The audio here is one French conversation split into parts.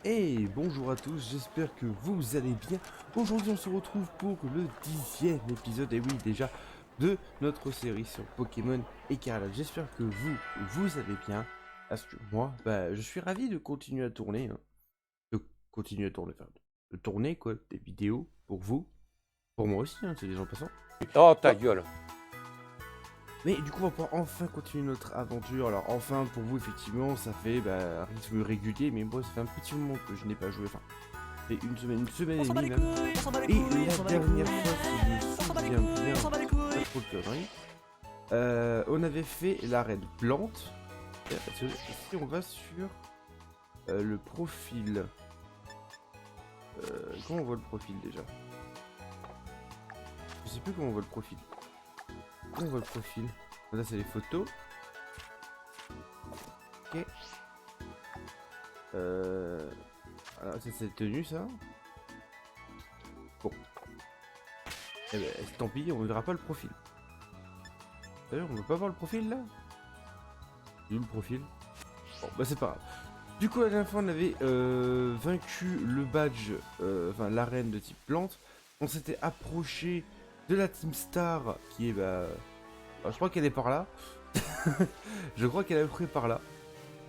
Et bonjour à tous, j'espère que vous allez bien. Aujourd'hui on se retrouve pour le 10e épisode, et oui déjà, de notre série sur Pokémon Écarlate. J'espère que vous allez bien, parce que moi, je suis ravi de continuer à tourner, hein. De continuer à tourner, enfin, de tourner quoi, des vidéos pour vous, pour moi aussi, hein, c'est des gens passants. Oh ta Ah, gueule. mais du coup on va pouvoir enfin continuer notre aventure. Alors enfin pour vous effectivement ça fait un rythme régulier, mais moi ça fait un petit moment que je n'ai pas joué, enfin fait une semaine On et s'en bat demie les même. couilles, on s'en bat les Et couilles, on la s'en bat les dernière couilles, fois, si je me on s'en bat les souviens couilles, bien, on s'en bat les pas couilles. trop de conneries, on avait fait l'arène plante. Si on va sur le profil, comment on voit le profil déjà? Je sais plus comment on voit le profil. Comment on voit le profil? Là c'est les photos. Ok. Alors c'est tenu ça. Bon. Eh ben, tant pis, on verra pas le profil. D'ailleurs, on veut pas voir le profil là? Il est où le profil? Bon, bah c'est pas grave. Du coup, la dernière fois, on avait vaincu le badge, enfin l'arène de type plante. On s'était approché de la Team Star, qui est, je crois qu'elle est par là. Je crois qu'elle est à peu près par là.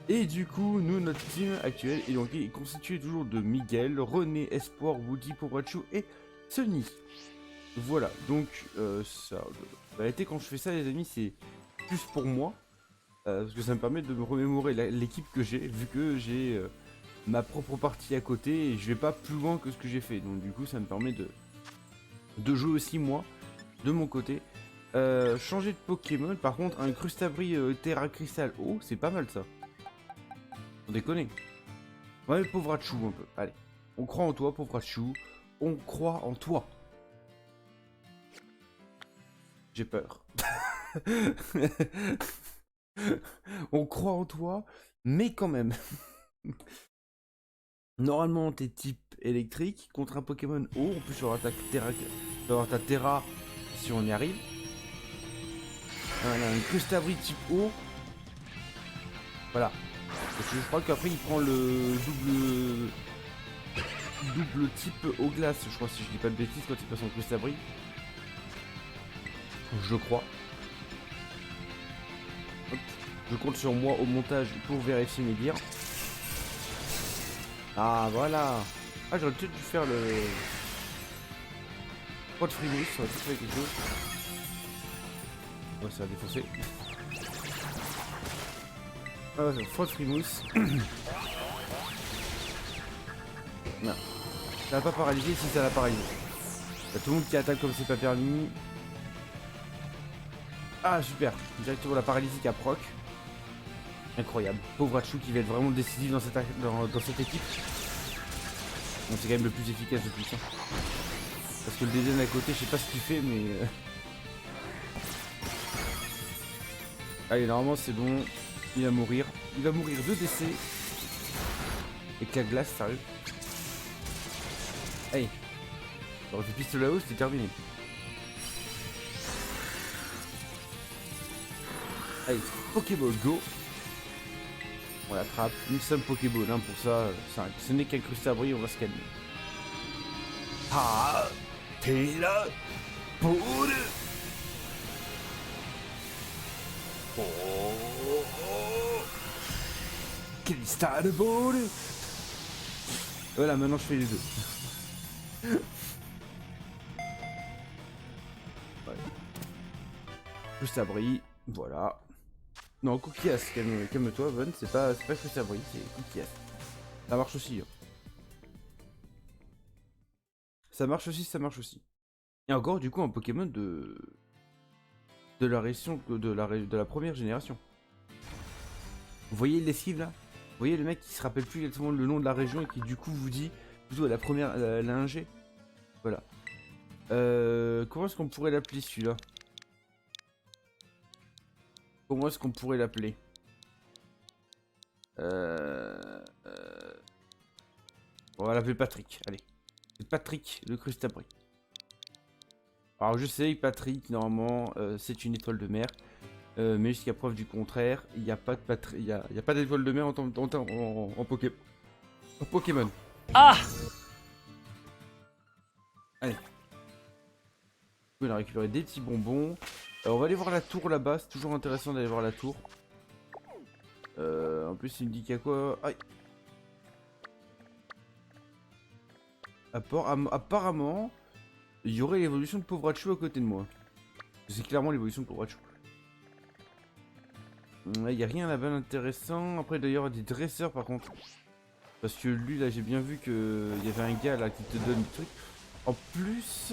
Et du coup, nous, notre team actuelle est constituée toujours de Miguel, René, Espoir, Woody, Powachu et Sunny. Voilà, donc ça, en réalité quand je fais ça les amis c'est plus pour moi, parce que ça me permet de me remémorer l'équipe que j'ai, vu que j'ai ma propre partie à côté et je vais pas plus loin que ce que j'ai fait, donc du coup ça me permet de jouer aussi moi, de mon côté. Changer de Pokémon, par contre un Crustabri Terra Crystal, oh c'est pas mal ça, on déconne. Ouais pauvre Hachu un peu, allez, on croit en toi pauvre Hachu, on croit en toi. J'ai peur. On croit en toi, mais quand même. Normalement, t'es type électrique contre un Pokémon eau. En plus, tu auras ta Terra si on y arrive. Un Crustabri type eau. Voilà. Parce que je crois qu'après, il prend le double type eau glace. Je crois, si je dis pas de bêtises, quand il passe en Crustabri. Je crois. Hop. Je compte sur moi au montage pour vérifier mes dires. Ah voilà. Ah j'aurais peut-être dû faire le pas de frimousse, ça aurait peut-être fait quelque chose. Ouais ça a défoncé. Ah ouais, froid de frimousse. Non. Ça va pas paralyser si ça l'a paralysé. Y'a tout le monde qui attaque comme c'est pas permis. Ah super. Directement la paralysie qui a proc. Incroyable. Pauvre Hachu qui va être vraiment décisif dans cette équipe. Bon, c'est quand même le plus efficace de tous. Hein. Parce que le DZN à côté, je sais pas ce qu'il fait, mais... Allez, normalement c'est bon. Il va mourir. Il va mourir de décès. Avec la glace, sérieux. Allez. J'aurais fait piste là-haut, c'était terminé. Allez, Pokéball Go. On l'attrape. Une seule Pokéball, hein, pour ça. Ce n'est qu'un Crustabri, on va se calmer. Ah, t'es là pour... Oh, Crystal Ball. Voilà, maintenant je fais les deux. Ouais. Crustabri, voilà. Non, Cookias, calme-toi, Von, c'est pas Crustabri, c'est Cookias. Ça marche aussi. Hein. Ça marche aussi, ça marche aussi. Et encore, du coup, un Pokémon de la première génération. Vous voyez l'esquive là? Vous voyez le mec qui se rappelle plus exactement le nom de la région et qui du coup vous dit plutôt la première, la 1G. Voilà. Comment est-ce qu'on pourrait l'appeler celui-là? Comment est-ce qu'on pourrait l'appeler? On va l'appeler Patrick, allez. C'est Patrick le Crustabri. Alors je sais que Patrick, normalement, c'est une étoile de mer. Mais jusqu'à preuve du contraire, il n'y a pas de d'étoile de mer en Pokémon. Pokémon. Ah! Allez. On a récupéré des petits bonbons. On va aller voir la tour là-bas. C'est toujours intéressant d'aller voir la tour. En plus, il me dit qu'il y a quoi? Aïe. Apparemment, il y aurait l'évolution de Povrachu à côté de moi. C'est clairement l'évolution de Povrachu. Il n'y a rien là-bas d'intéressant. Après, d'ailleurs, des dresseurs par contre. Parce que lui, là, j'ai bien vu qu'il y avait un gars là qui te donne des trucs. En plus,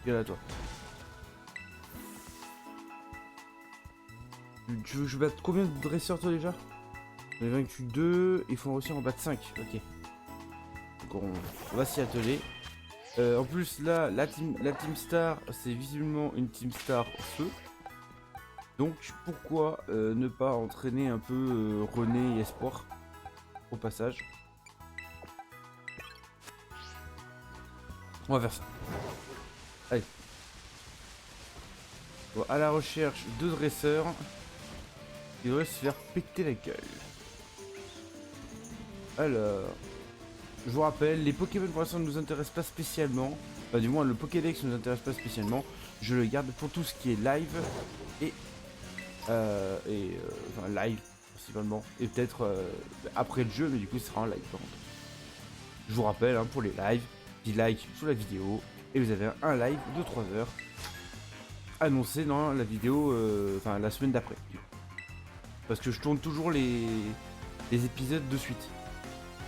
regarde à toi. Tu veux que je batte combien de dresseurs toi déjà? J'en ai vaincu 2, il faut en réussir en battre 5. Ok. Donc on va s'y atteler. En plus là, la team Star, c'est visiblement une team Star feu. Donc pourquoi ne pas entraîner un peu René et Espoir au passage. On va faire ça. Allez. Bon, à la recherche de dresseurs. Il devrait se faire péter la gueule. Alors, je vous rappelle, les Pokémon pour l'instant ne nous intéressent pas spécialement. Enfin, du moins, le Pokédex ne nous intéresse pas spécialement. Je le garde pour tout ce qui est live et enfin, live principalement. Et peut-être après le jeu, mais du coup, ce sera en live par contre. Je vous rappelle, hein, pour les lives, petit like sous la vidéo et vous avez un live de 3 heures annoncé dans la vidéo, enfin la semaine d'après. Parce que je tourne toujours les épisodes de suite.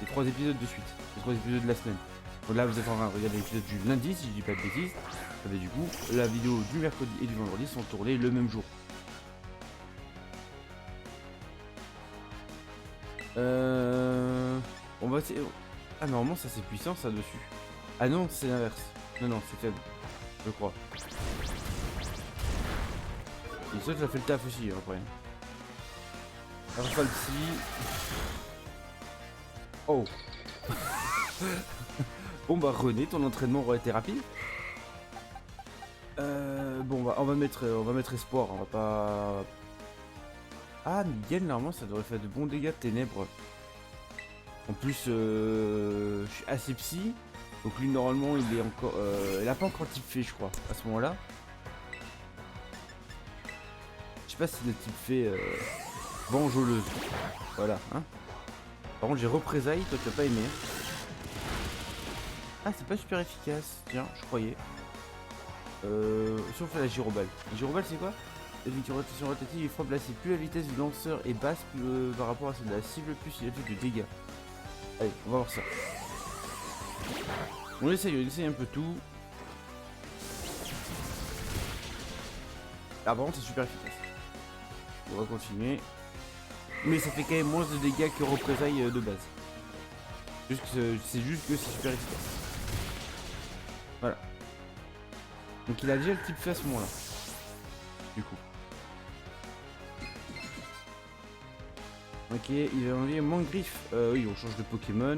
Les 3 épisodes de suite. Les 3 épisodes de la semaine. Donc là, vous êtes en train de regarder l'épisode du lundi, si je dis pas de bêtises. Et du coup, la vidéo du mercredi et du vendredi sont tournées le même jour. On va essayer... Ah, normalement, ça c'est puissant, ça dessus. Ah non, c'est l'inverse. Non, non, c'est faible. Je crois. Et ça fait le taf aussi, hein, après. Rafale psy. Oh. Bon bah René, ton entraînement aurait été rapide. Bon bah on va mettre espoir, on va pas. Ah Miguel, normalement ça devrait faire de bons dégâts de ténèbres. En plus je suis assez psy. Donc lui normalement il est encore. Il a pas encore type fait je crois à ce moment là. Je sais pas si le type fait vengeoleuse. Voilà hein. Par contre j'ai représailles, toi tu l'as pas aimé. Ah c'est pas super efficace, tiens je croyais. Si on fait la gyroballe. La gyroballe c'est quoi? Avec une rotation rotative, il frappe la cible. Plus la vitesse du lanceur est basse par rapport à celle de la cible, plus il a fait de dégâts. Allez, on va voir ça. On essaye un peu tout. Ah par contre c'est super efficace. On va continuer. Mais ça fait quand même moins de dégâts que représailles de base. C'est juste que c'est super efficace. Voilà. Donc il a déjà le type fait à ce moment là. Du coup. Ok, il va enlever Mangriffe. Oui, on change de Pokémon.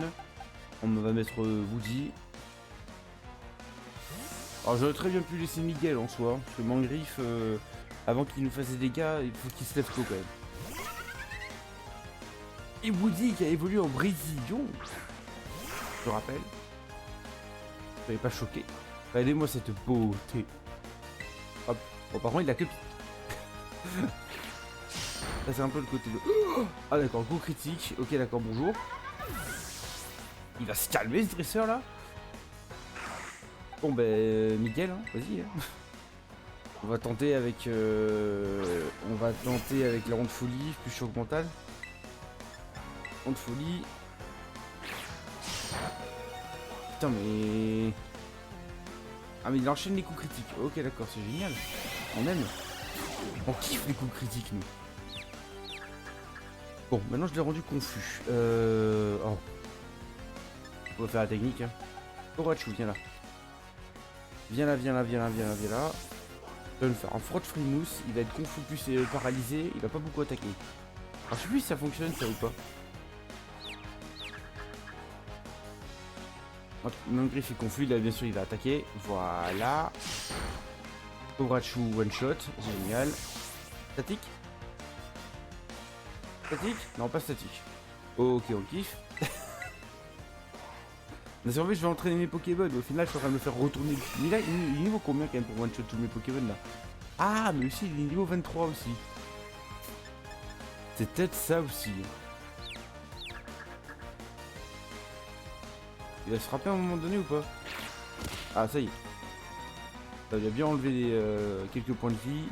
On va mettre Woody. Alors j'aurais très bien pu laisser Miguel en soi. Parce que Mangriffe, avant qu'il nous fasse des dégâts, il faut qu'il se lève tôt quand même. Et Woody qui a évolué en Brésilien. Je rappelle. Vous n'avez pas choqué. Regardez-moi cette beauté. Hop. Bon par contre il a que... Ça c'est un peu le côté de... Ah d'accord, coup critique. Ok d'accord, bonjour. Il va se calmer ce dresseur là. Bon ben Miguel, hein, vas-y. Hein. On va tenter avec la ronde folie, plus choc mental. Ronde folie. Putain mais... Ah mais il enchaîne les coups critiques. Ok d'accord, c'est génial. On aime. On kiffe les coups critiques nous. Bon, maintenant je l'ai rendu confus. Oh. On va faire la technique. Hein. Povrachu, viens là. Viens là. Je vais le faire en frotte frimousse. Il va être confus plus paralysé. Il va pas beaucoup attaquer. Alors je sais plus si ça fonctionne ça ou pas. Mangriffe est confus, là bien sûr il va attaquer. Voilà. Povrachu one shot, génial. Statique. Statique? Non, pas statique. Ok, on kiffe. Mais en fait, je vais entraîner mes Pokémon. Au final, je suis en train de me faire retourner. Mais là, il est niveau combien quand même pour one-shot tous mes Pokémon là? Ah, mais aussi, il est niveau 23 aussi. C'est peut-être ça aussi. Il va se frapper à un moment donné ou pas? Ah, ça y est. Il a bien enlevé quelques points de vie.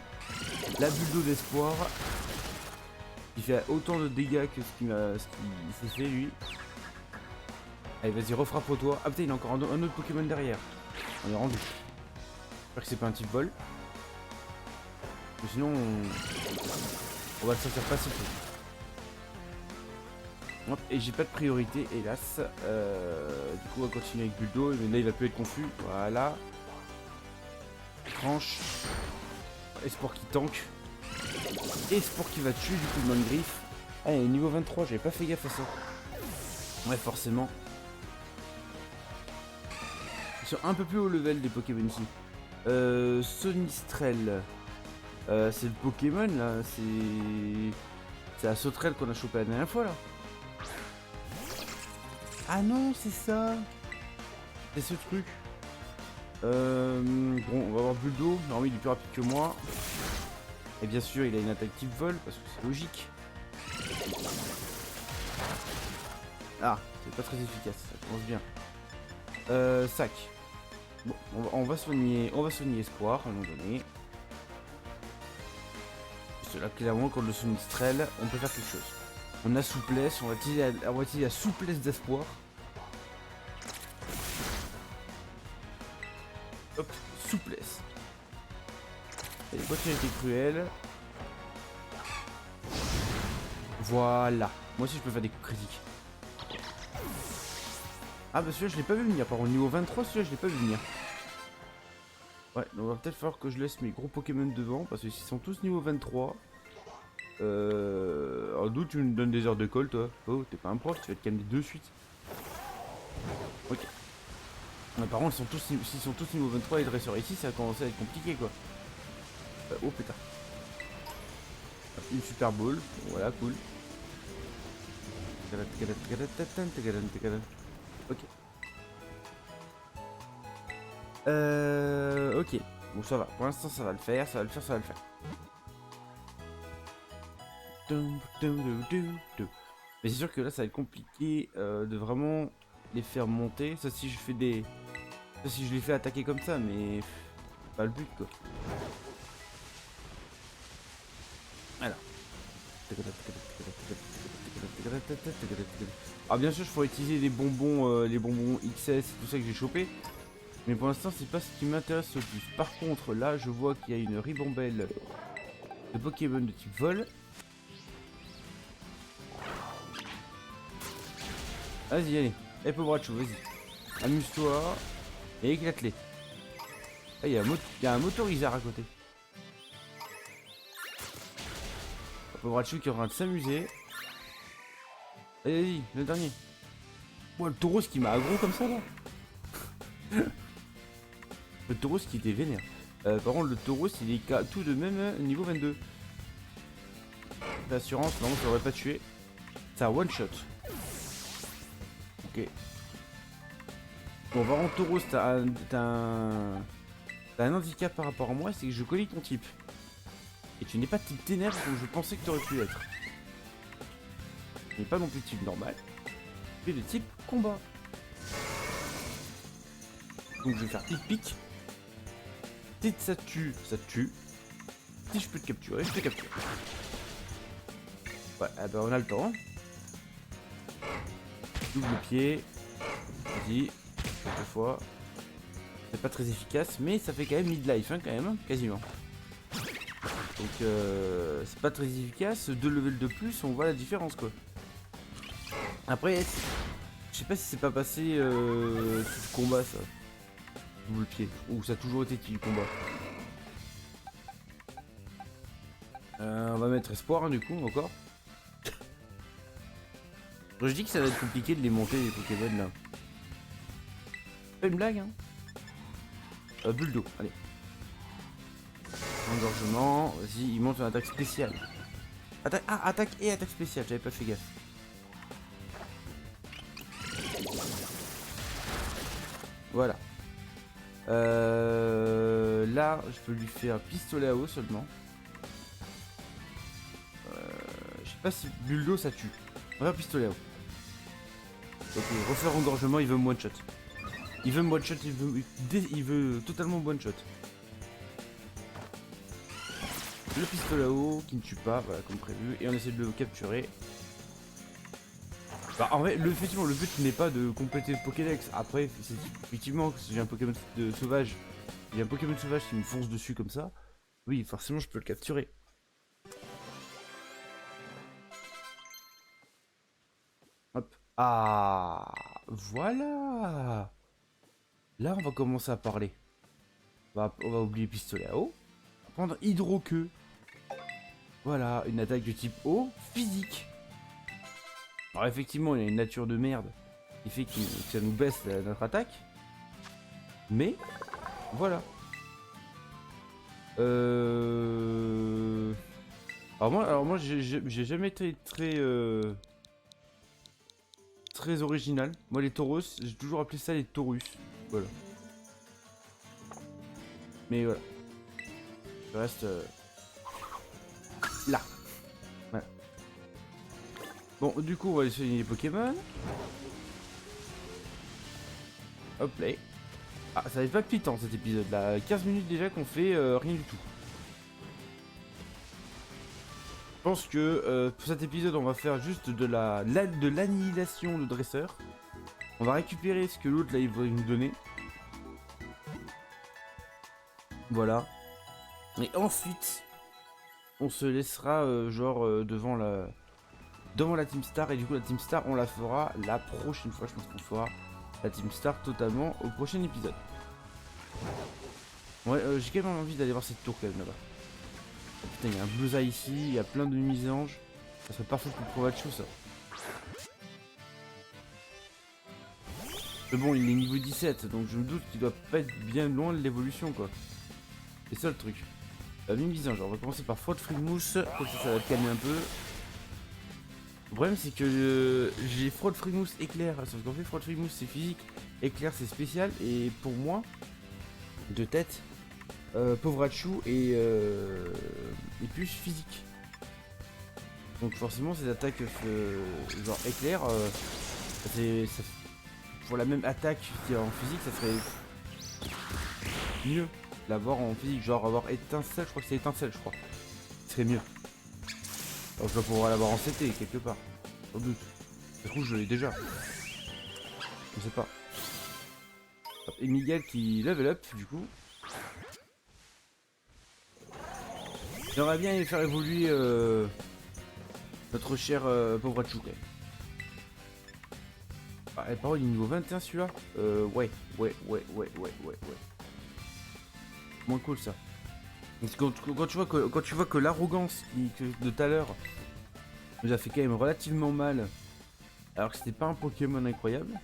La bulle d'eau d'espoir. Il fait autant de dégâts que ce qu'il s'est fait lui. Allez, vas-y, refrappe-toi. Ah putain, il a encore un autre Pokémon derrière. On est rendu. J'espère que c'est pas un type vol. Mais sinon, on va le sortir facilement. Hop, et j'ai pas de priorité, hélas. Du coup, on va continuer avec Buldo. Mais là, il va plus être confus. Voilà. Tranche. Espoir qui tank. Espoir qui va tuer du coup de griffe. Ah, il est niveau 23, j'avais pas fait gaffe à ça. Ouais, forcément. Ils sont un peu plus haut level des Pokémon ici. Sonistrel. C'est le Pokémon là. C'est la sauterelle qu'on a chopé la dernière fois là. Ah non, c'est ça. C'est ce truc. Bon, on va avoir Buldo. Non, il est plus rapide que moi. Et bien sûr, il a une attaque type vol parce que c'est logique. Ah, c'est pas très efficace. Ça commence bien. Sac. Bon, on va soigner Espoir à un moment donné. Parce que là, clairement, contre le Sonistrel, on peut faire quelque chose. On a souplesse, on va utiliser la souplesse d'Espoir. Hop, souplesse. Et opportunité cruelle. Voilà. Moi aussi je peux faire des coups critiques. Ah bah celui-là je l'ai pas vu venir. Par contre niveau 23 celui-là je l'ai pas vu venir. Ouais, donc il va peut-être falloir que je laisse mes gros Pokémon devant. Parce que s'ils sont tous niveau 23. En doute tu me donnes des heures de colle toi. Oh t'es pas un prof, tu vas te calmer de suite. Ok. Mais par contre s'ils sont tous niveau 23 et le dresseur ici ça va commencer à être compliqué quoi. Oh putain. Une super boule, voilà, cool. Ok. Ok. Bon, ça va. Pour l'instant, ça va le faire, ça va le faire, ça va le faire. Mais c'est sûr que là, ça va être compliqué de vraiment les faire monter. Ça, si je fais des... Ça, si je les fais attaquer comme ça, mais... Pas le but, quoi. Voilà. Ah bien sûr je pourrais utiliser les bonbons XS et tout ça que j'ai chopé. Mais pour l'instant c'est pas ce qui m'intéresse le plus. Par contre là je vois qu'il y a une ribambelle de Pokémon de type vol. Vas-y allez. Eh pauvre Hachu, vas-y. Amuse-toi. Et éclate-les. Ah il y a un motoriseur à côté. Pauvre Hachu qui est en train de s'amuser. Allez, vas-y, le dernier. Oh, le taureau qui m'a aggro comme ça là. Le taureau qui était vénère. Par contre, le taureau il est tout de même niveau 22. L'assurance, non, ça aurait pas tué. C'est un one shot. Ok. Bon, par contre, taureau, t'as un handicap par rapport à moi, c'est que je connais ton type. Et tu n'es pas type ténèbres comme je pensais que tu aurais pu être. Tu n'es pas non plus type normal. Tu es de type combat. Donc je vais faire pic-pic. Si ça tue, ça te tue. Si je peux te capturer, je te capture. Ouais, ah bah on a le temps. Double pied. Vas-y. Quelques fois. C'est pas très efficace, mais ça fait quand même mid-life, hein, quand même, quasiment. Donc c'est pas très efficace. 2 levels de plus, on voit la différence quoi. Après, je sais pas si c'est pas passé type combat ça. Double pied. Ou ça a toujours été type combat. On va mettre espoir hein, du coup encore. Je dis que ça va être compliqué de les monter les Pokémon là. Pas une blague hein. Buldo, allez. Engorgement, vas-y, il monte une attaque spéciale. Attaque et attaque spéciale, j'avais pas fait gaffe. Voilà. Là, je peux lui faire pistolet à eau seulement. Je sais pas si Buldo ça tue. On va faire pistolet à eau. Ok, refaire engorgement, il veut me one shot. Il veut me one shot, il veut totalement one shot. Le pistolet à eau qui ne tue pas, voilà, comme prévu, et on essaie de le capturer. Bah, en vrai, effectivement, le but n'est pas de compléter le Pokédex. Après, effectivement, si j'ai un Pokémon sauvage, il y a un Pokémon sauvage qui me fonce dessus comme ça, oui, forcément, je peux le capturer. Hop. Ah, voilà. Là, on va commencer à parler. On va oublier pistolet à eau. On va prendre hydro-queue. Voilà, une attaque de type eau, physique. Alors effectivement, il y a une nature de merde qui fait que ça nous baisse notre attaque. Mais, voilà. Alors moi j'ai jamais été très original. Moi les tauros, j'ai toujours appelé ça les taurus. Voilà. Mais voilà. Je reste là. Voilà. Bon, du coup, on va aller soigner les Pokémon. Hop là. Ah, ça va être pas piquant cet épisode là. 15 minutes déjà qu'on fait rien du tout. Je pense que pour cet épisode, on va faire juste de l'annihilation de dresseur. On va récupérer ce que l'autre là il va nous donner. Voilà. Et ensuite, on se laissera devant la Team Star. Et du coup, la Team Star, on la fera la prochaine fois. Je pense qu'on fera la Team Star totalement au prochain épisode. Ouais, j'ai quand même envie d'aller voir cette tour quand même là-bas. Oh, putain, il y a un Bleuza ici, il y a plein de Misanges. Ça serait parfait pour Provachu ça. Mais bon, il est niveau 17, donc je me doute qu'il doit pas être bien loin de l'évolution quoi. C'est ça le truc. Mimisange, on va commencer par Froid Frigmousse, comme ça va te calmer un peu. Le problème c'est que j'ai Froid Frigmousse éclair, sauf qu'en fait Froid Frigmousse c'est physique, éclair c'est spécial, et pour moi, de tête, Povrachu et plus physique. Donc forcément ces attaques genre éclair, pour la même attaque en physique ça serait mieux l'avoir en physique, genre avoir étincelle, je crois que c'est étincelle je crois. Ce serait mieux. Alors je dois pouvoir l'avoir en CT quelque part. Sans doute. Ça se trouve je l'ai déjà. Je sais pas. Et Miguel qui level up du coup. J'aimerais bien faire évoluer notre cher Povrachu. Ah, et par contre, il est niveau 21 celui-là. Ouais. Moins cool ça. Parce que quand tu vois que l'arrogance de tout à l'heure nous a fait quand même relativement mal, alors que c'était pas un Pokémon incroyable.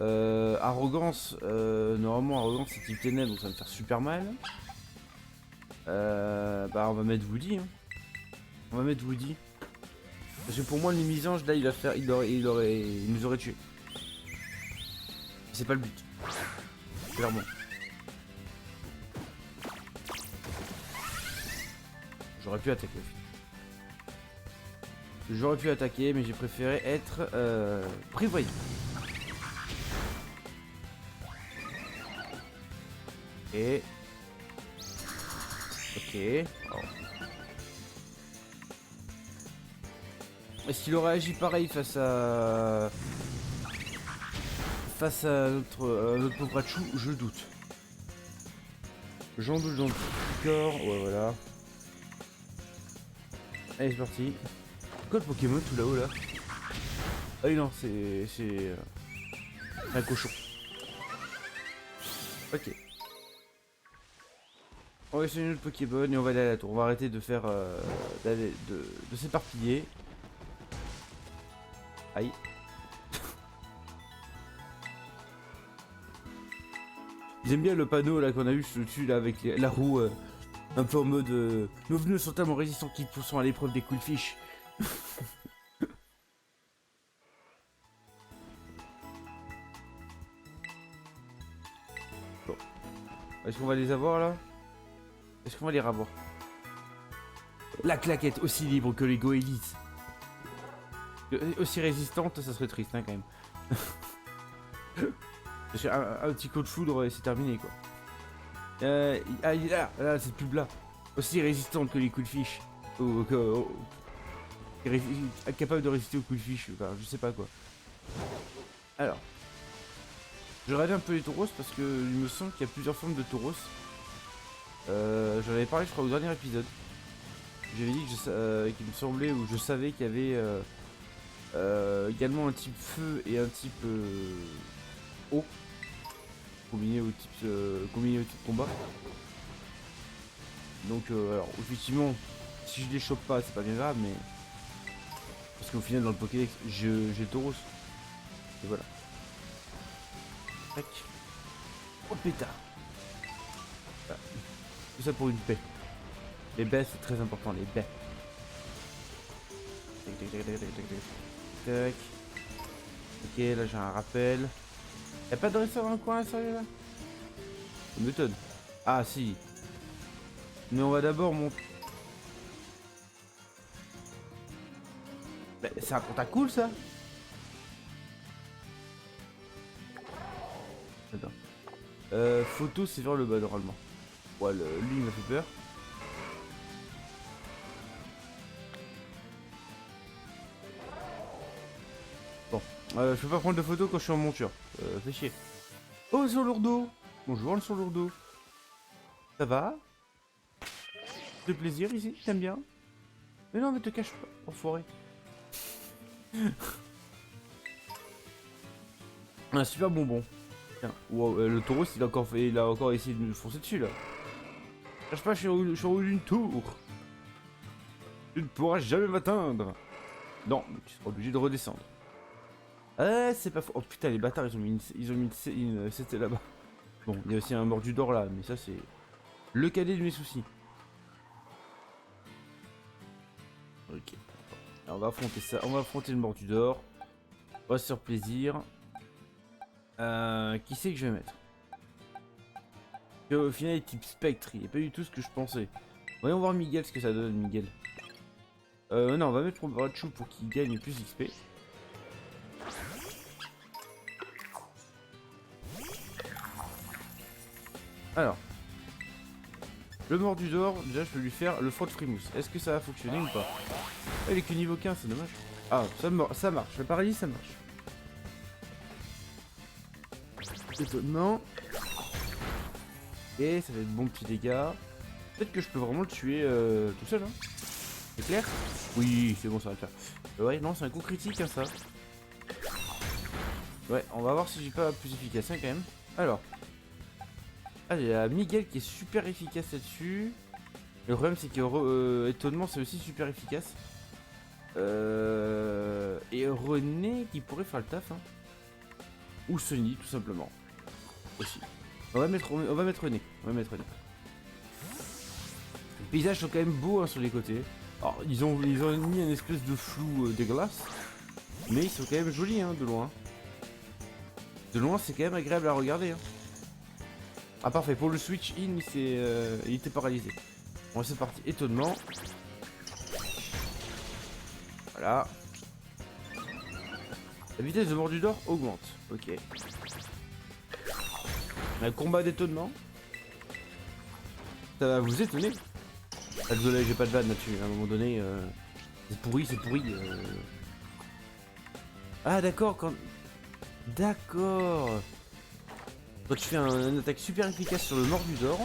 Arrogance, normalement arrogance c'est type ténèbres donc ça va me faire super mal. Bah on va mettre Woody. Hein. On va mettre Woody. Parce que pour moi le Mimisange là il nous aurait tué. C'est pas le but. Clairement. J'aurais pu attaquer. J'aurais pu attaquer mais j'ai préféré être prévoyant. Et... Ok. Oh. Est-ce qu'il aurait agi pareil face à notre pauvre Chou? Je doute. J'en doute. D'accord, ouais voilà. Allez c'est parti. Quoi le Pokémon tout là-haut là? Ah oui non c'est un cochon. Ok. On va essayer une autre Pokéball et on va aller à la tour. On va arrêter de faire de s'éparpiller. Aïe. J'aime bien le panneau là qu'on a eu dessus là avec la roue Un peu en mode nos pneus sont tellement résistants qu'ils sont à l'épreuve des coolfish. Bon. Est-ce qu'on va les avoir là? Est-ce qu'on va les revoir? La claquette aussi libre que les goélites. Aussi résistante, ça serait triste hein, quand même. Parce un petit coup de foudre et c'est terminé quoi. Ah, il est là, cette pub là. Aussi résistante que les coups de fiche. Capable de résister aux coups de fiche, enfin, je sais pas quoi. Alors. Je regarde un peu les tauros parce que il me semble qu'il y a plusieurs formes de tauros. J'en avais parlé je crois au dernier épisode. J'avais dit que qu'il me semblait ou je savais qu'il y avait également un type feu et un type eau. Combiné au type combat. Donc alors effectivement si je les chope pas c'est pas bien grave mais parce qu'au final dans le Pokédex j'ai le Tauros et voilà. Tac. Oh pétard. Voilà. Tout ça pour une paix. Les baies c'est très important les baies. Tac tac tac tac tac tac tac. Ok là j'ai un rappel. Y'a pas de dresseur dans le coin sérieux là? Ça m'étonne. Ah si. Mais on va d'abord monter. Bah, c'est un contact cool ça. Attends. Photo c'est vers le bas normalement. Ouais lui il m'a fait peur. Bon. Je peux pas prendre de photos quand je suis en monture. Fais chier. Oh sur lourdeau. Bonjour le sur lourdeau. Ça va? De plaisir ici, t'aimes bien? Mais non mais te cache pas, enfoiré. Un super bonbon. Tiens, wow, le taureau il a encore essayé de nous foncer dessus là. Cherche pas, je suis en haut d'une tour. Tu ne pourras jamais m'atteindre. Non, mais tu seras obligé de redescendre. Ah, c'est pas faux. Oh putain, les bâtards, ils ont mis une c'était là-bas. Bon, il y a aussi un mordu d'or là, mais ça c'est le cadet de mes soucis. Ok. Alors, on va affronter ça, on va affronter le mordu d'or. On va se faire plaisir. Qui c'est que je vais mettre? Au final, il est type spectre, il est pas du tout ce que je pensais. Voyons voir Miguel, ce que ça donne, Miguel. Non, on va mettre Rachou pour qu'il gagne plus XP. Alors. Le mordu d'or, déjà je peux lui faire le froid de frimousse. Est-ce que ça va fonctionner ou pas? Ah, il est que niveau 15, c'est dommage. Ah, ça marche, le paralysie ça marche. Étonnant. Et ça fait de bons petits dégâts. Peut-être que je peux vraiment le tuer tout seul, hein. C'est clair? Oui, c'est bon, ça va le faire. Ouais, non, c'est un coup critique, hein, ça. Ouais, on va voir si j'ai pas plus efficace, hein, quand même. Alors. Ah, il y a Miguel qui est super efficace là-dessus. Le problème, c'est que étonnement, c'est aussi super efficace. Et René qui pourrait faire le taf, hein. Ou Sony, tout simplement. Aussi. On va mettre René. On va mettre René. Les paysages sont quand même beaux hein, sur les côtés. Alors, ils ont mis un espèce de flou dégueulasse. Mais ils sont quand même jolis hein, de loin. De loin, c'est quand même agréable à regarder. Hein. Ah, parfait. Pour le switch in, il était paralysé. Bon, c'est parti. Étonnement. Voilà. La vitesse de mordu d'or augmente. Ok. Un combat d'étonnement. Ça va vous étonner. Ah, désolé, j'ai pas de vanne là-dessus. À un moment donné, c'est pourri, c'est pourri. Ah, d'accord, quand. D'accord. Quand tu fais une attaque super efficace sur le mordu d'or,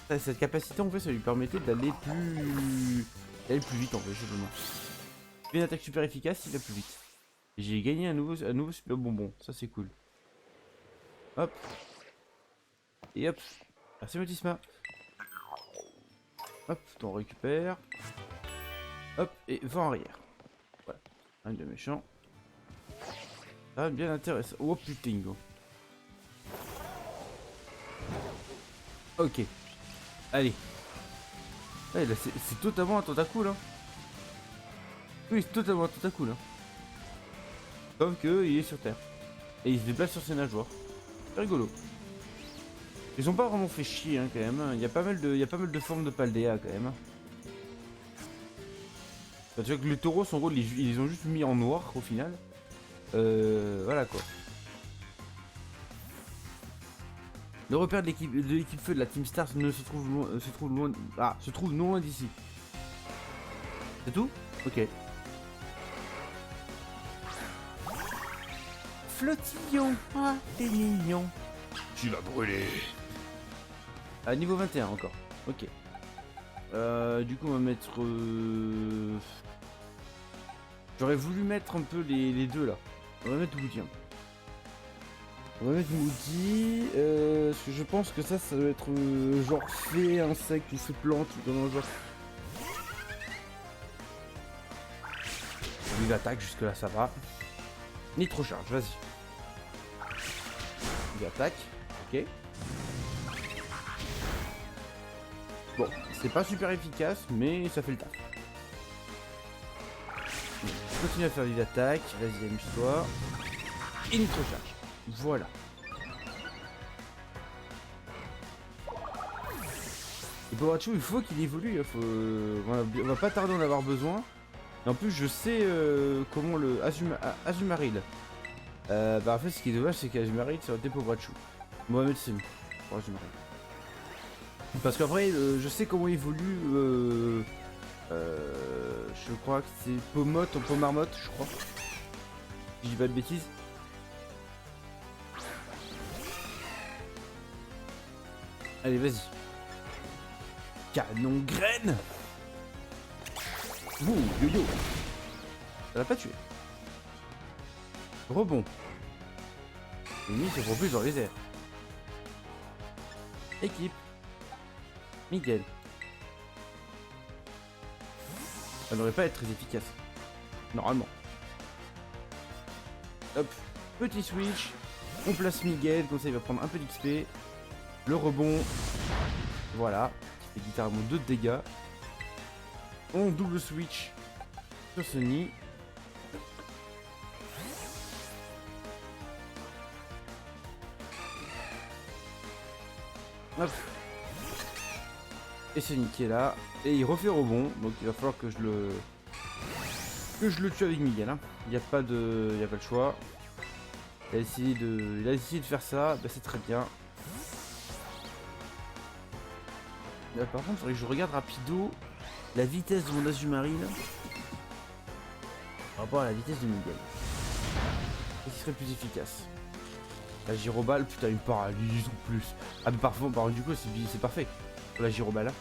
cette capacité en fait, ça lui permettait d'aller plus vite en fait, simplement. Tu fais une attaque super efficace, il va plus vite. Et j'ai gagné un nouveau super bonbon. Ça, c'est cool. Hop. Et hop. Merci Motisma. Hop, on récupère. Hop, et va en arrière. Voilà. Un de méchant. Ça va bien intéressant. Oh putain, go. Ok. Allez. Ouais, là, c'est totalement un tentacule, hein. Oui, c'est totalement un tentacule, hein. Sauf que il est sur terre. Et il se déplace sur ses nageoires. C'est rigolo. Ils ont pas vraiment fait chier, hein, quand même. Il y a pas mal de formes de Paldea, quand même. Enfin, tu vois que les taureaux, en gros, ils les ont juste mis en noir, au final. Voilà, quoi. Le repère de l'équipe feu de la Team Stars ne se trouve loin, se trouve non loin d'ici. C'est tout? Ok. Flottillon, ah, t'es mignon. Tu vas brûler. À niveau 21 encore. Ok. Du coup, on va mettre. J'aurais voulu mettre un peu les deux là. On va mettre Woody. On va mettre Moody. Parce que je pense que ça doit être genre fait insecte ou fait plante ou dans un genre. Il attaque, jusque là ça va. Nitro charge, vas-y. Il attaque, ok. Bon, c'est pas super efficace, mais ça fait le taf. Bon, continue à faire des attaques, vas-y amuse-toi. Et nitro charge, voilà. Et Borachu, il faut qu'il évolue, on va pas tarder à en avoir besoin. Et en plus, je sais comment le Azumarill. Bah en fait, ce qui est dommage, c'est qu'Azumarill, ça aurait été pour Borachu. On va mettre Sim pour Azumarill. Parce qu'après, je sais comment évolue. Je crois que c'est Pomotte ou Pomarmotte, je crois. Si je dis pas de bêtises. Allez, vas-y. Canon graine. Ouh, yo-yo. Ça l'a pas tué. Rebond. L'ennemi se propulse dans les airs. Équipe. Miguel. Ça n'aurait pas être très efficace. Normalement. Hop. Petit switch. On place Miguel. Comme ça, il va prendre un peu d'XP. Le rebond. Voilà. Qui fait littéralement 2 de dégâts. On double switch sur Sony. Hop. Et Sony qui est là. Et il refait rebond. Donc il va falloir que je le tue avec Miguel. Hein. Il n'y a pas de choix. Il a essayé de faire ça. Bah, c'est très bien. Là, par contre, il faudrait que je regarde rapido la vitesse de mon Azumarill par rapport à la vitesse de Miguel. Qu'est-ce qui serait plus efficace? La gyroballe, putain, une paralyse en plus. Ah, mais parfois, du coup, c'est parfait. Pour la gyroballe.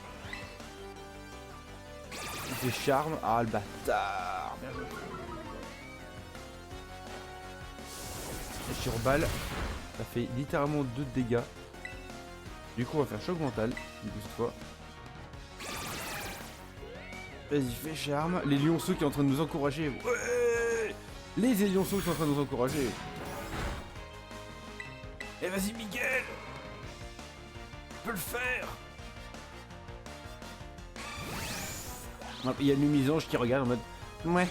Il fait charme. Ah, le bâtard. Bien joué. La gyroballe, ça fait littéralement 2 de dégâts. Du coup, on va faire choc mental. Du coup, cette fois. Vas-y, fais charme. Les lionceaux qui sont en train de nous encourager. Ouais, les lionceaux qui sont en train de nous encourager. Et vas-y, Miguel. Tu peux le faire. Il y a le Numisange qui regarde en mode. Ouais.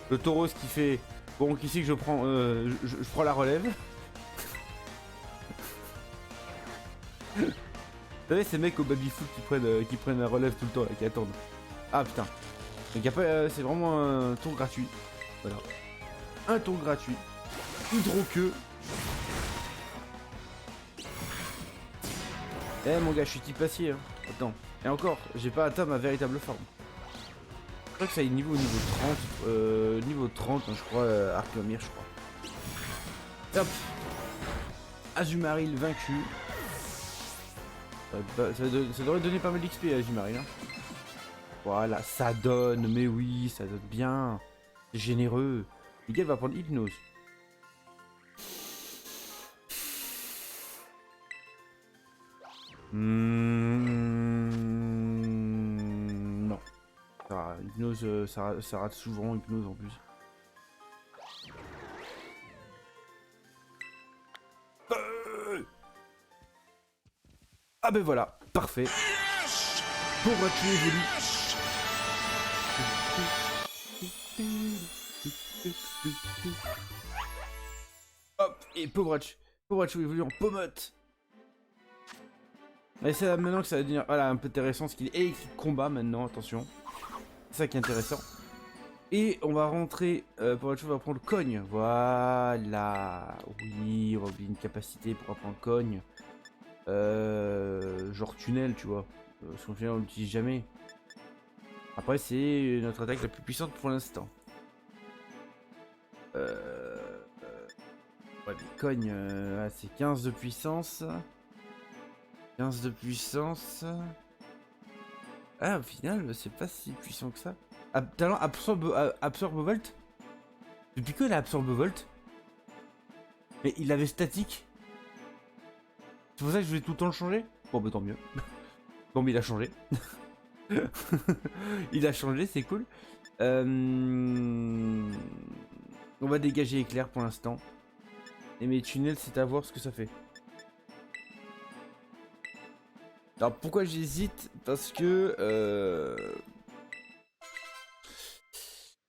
Le taureau, ce qui fait. Bon, qui sait que je prends. Je prends la relève. Vous savez, ces mecs au baby-foot qui prennent la relève tout le temps, là, qui attendent. Ah putain. Donc c'est vraiment un tour gratuit. Voilà. Un tour gratuit. Hydro-queue. Eh mon gars, je suis type acier. Hein. Attends. Et encore, j'ai pas atteint ma véritable forme. Je crois que ça est niveau 30. Niveau 30, hein, je crois, Arcomir, je crois. Hop. Azumarill vaincu. Ça devrait donner pas mal d'XP à Azumarill. Hein. Voilà, ça donne, mais oui, ça donne bien. C'est généreux. Miguel va prendre hypnose. Non. Hypnose, ça rate souvent, hypnose en plus. Ah ben voilà, parfait. Pauvre tu évolue. Hop, et Pobrachu évolue en Pomote. Et c'est là maintenant que ça va devenir voilà, un peu intéressant, ce qu'il est électrique combat maintenant, attention. C'est ça qui est intéressant. Et on va rentrer, Pobrachu va prendre cogne, voilà. Oui, on va oublier une capacité pour apprendre cogne. Genre tunnel, tu vois. Parce qu'au final on l'utilise jamais. Après c'est notre attaque la plus puissante pour l'instant. Ouais, mais cogne, c'est 15 de puissance. 15 de puissance. Ah, au final, c'est pas si puissant que ça. Talent absorbe volt. Depuis quand il a absorbe volt? Mais il avait statique. C'est pour ça que je voulais tout le temps le changer. Bon, bah tant mieux. Bon, mais il a changé. Il a changé, c'est cool. On va dégager éclair pour l'instant. Et mes tunnels, c'est à voir ce que ça fait. Alors pourquoi j'hésite? Parce que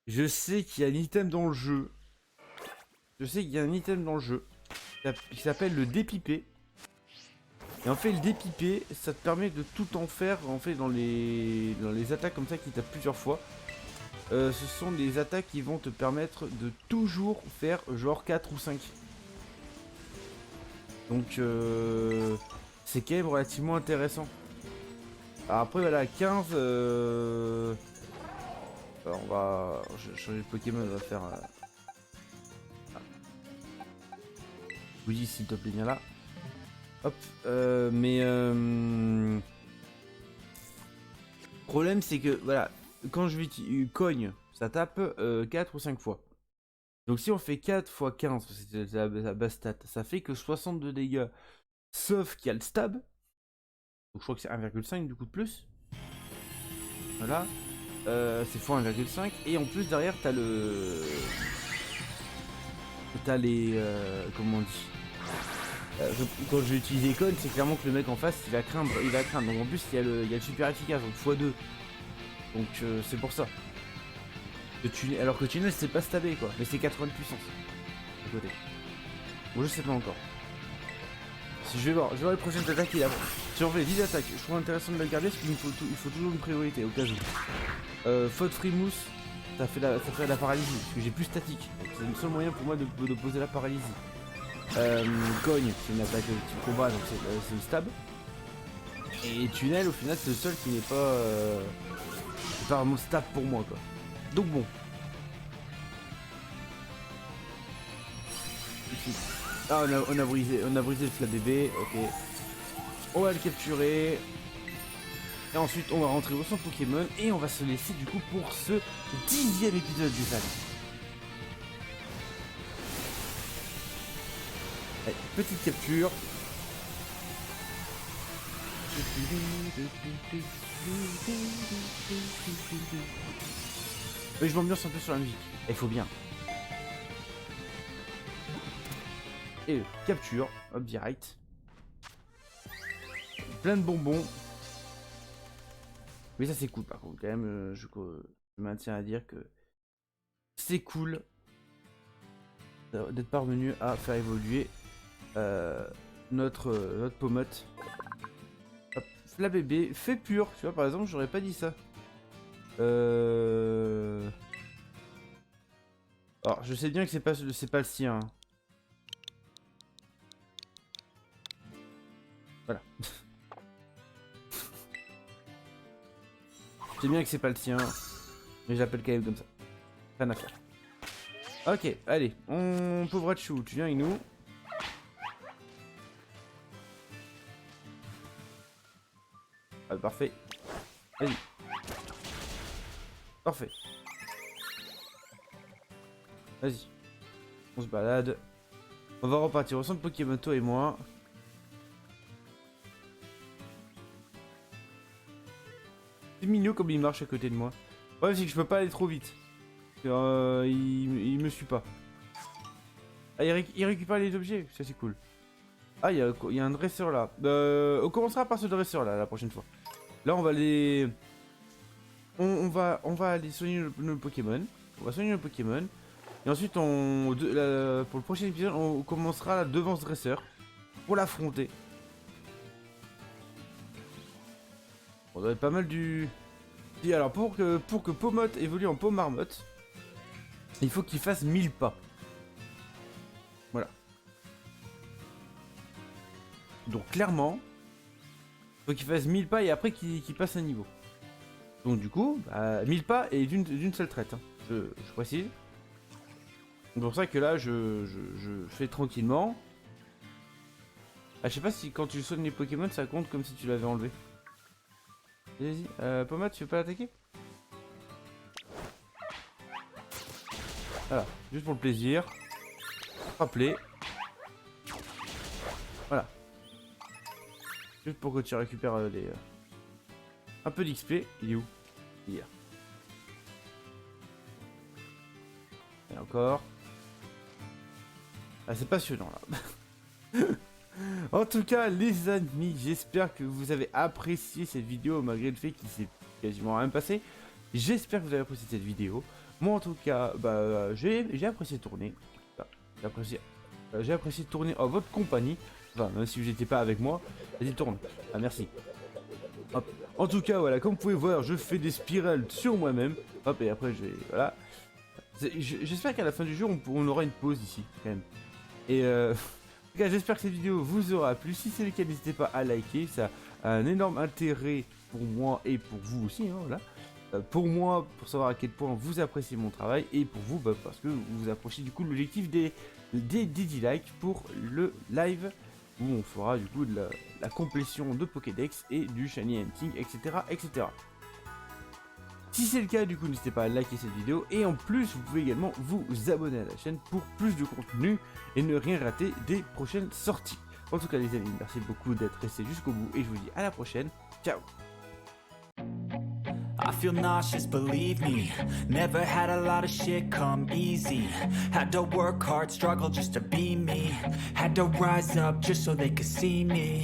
je sais qu'il y a un item dans le jeu. Qui s'appelle le dépipé. Et en fait le dépipé, ça te permet de tout en faire en fait dans les attaques comme ça qui tapent plusieurs fois. Ce sont des attaques qui vont te permettre de toujours faire genre 4 ou 5. Donc c'est quand même relativement intéressant. Alors après voilà 15 alors on va changer de Pokémon, on va faire oui s'il te plaît viens là. Hop problème c'est que voilà quand je vais cogne ça tape 4 ou 5 fois. Donc si on fait 4 x 15, c'est la base stat, ça fait que 62 dégâts. Sauf qu'il y a le stab. Donc je crois que c'est 1,5 du coup de plus. Voilà. C'est x 1,5. Et en plus derrière t'as le... T'as les... comment on dit quand je vais utiliser Con, c'est clairement que le mec en face il va craindre. Donc en plus il y a le super efficace, donc x2. Donc c'est pour ça. Alors que tunnel c'est pas stabé quoi. Mais c'est 80 de puissance. À côté. Bon je sais pas encore. Si je vais voir les prochaines attaques qu'il a. Si on fait 10 attaques, je trouve intéressant de le garder parce qu'il faut toujours une priorité au cas où. Faute Frimousse, ça fait la paralysie, parce que j'ai plus statique. C'est le seul moyen pour moi de poser la paralysie. Cogne, c'est une attaque de type combat, donc c'est le stab. Et tunnel au final c'est le seul qui n'est pas c'est pas vraiment stab pour moi quoi. Donc bon. Ici. Ah on a brisé le flat bébé, ok. On va le capturer. Et ensuite on va rentrer au centre Pokémon et on va se laisser du coup pour ce 10e épisode du sac. Allez, petite capture. Mais je m'ambiance un peu sur la musique. Il faut bien. Et capture, hop direct. Plein de bonbons. Mais ça c'est cool par contre quand même je maintiens à dire que c'est cool d'être parvenu à faire évoluer notre Pomote. Hop, la bébé fait pur, tu vois par exemple j'aurais pas dit ça. Alors je sais bien que c'est pas le sien. Hein. Voilà. Je sais bien que c'est pas le sien, mais j'appelle quand même comme ça. Rien à faire. Ok, allez, Pobrachu, tu viens avec nous. Ah, parfait. Vas-y. Parfait. Vas-y. On se balade. On va repartir au centre Pokémon, toi et moi. C'est mignon comme il marche à côté de moi. Ouais, c'est que je peux pas aller trop vite. Il me suit pas. Ah, il récupère les objets, ça c'est cool. Ah, il y a un dresseur là. On commencera par ce dresseur là la prochaine fois. Là, on va les... On va aller soigner nos Pokémon. On va soigner nos Pokémon. Et ensuite, pour le prochain épisode, on commencera la devance dresseur. Pour l'affronter. On doit être pas mal du... Et alors, pour que Pomotte évolue en Pomarmotte, il faut qu'il fasse 1000 pas. Voilà. Donc, clairement, il faut qu'il fasse 1000 pas et après qu'il passe un niveau. Donc, du coup, 1000 pas et d'une seule traite. Hein. Je précise. C'est pour ça que là, je fais tranquillement. Ah, je sais pas si quand tu soignes les Pokémon, ça compte comme si tu l'avais enlevé. Vas-y, Pomotte, tu veux pas l'attaquer? Voilà, juste pour le plaisir. Rappeler. Voilà. Juste pour que tu récupères les... un peu d'XP. Il est où? Il est là. Et encore. Ah, c'est passionnant là. En tout cas, les amis, j'espère que vous avez apprécié cette vidéo malgré le fait qu'il s'est quasiment rien passé. J'espère que vous avez apprécié cette vidéo. Moi, en tout cas, j'ai apprécié tourner. J'ai apprécié tourner en votre compagnie. Enfin, même si vous n'étiez pas avec moi, vas-y, tourne. Ah, merci. Hop. En tout cas, voilà, comme vous pouvez voir, je fais des spirales sur moi-même. Hop, et après, voilà. J'espère qu'à la fin du jeu, on aura une pause ici, quand même. Et en tout cas, j'espère que cette vidéo vous aura plu. Si c'est le cas, n'hésitez pas à liker. Ça a un énorme intérêt pour moi et pour vous aussi. Hein, voilà. Pour moi, pour savoir à quel point vous appréciez mon travail. Et pour vous, parce que vous approchez du coup de l'objectif des 10 likes pour le live. Où on fera du coup de la complétion de Pokédex et du Shiny Hunting, etc. etc. Si c'est le cas, du coup, n'hésitez pas à liker cette vidéo. Et en plus, vous pouvez également vous abonner à la chaîne pour plus de contenu et ne rien rater des prochaines sorties. En tout cas, les amis, merci beaucoup d'être restés jusqu'au bout et je vous dis à la prochaine. Ciao! I feel nauseous, believe me. Never had a lot of shit come easy. Had to work hard, struggle just to be me. Had to rise up just so they could see me.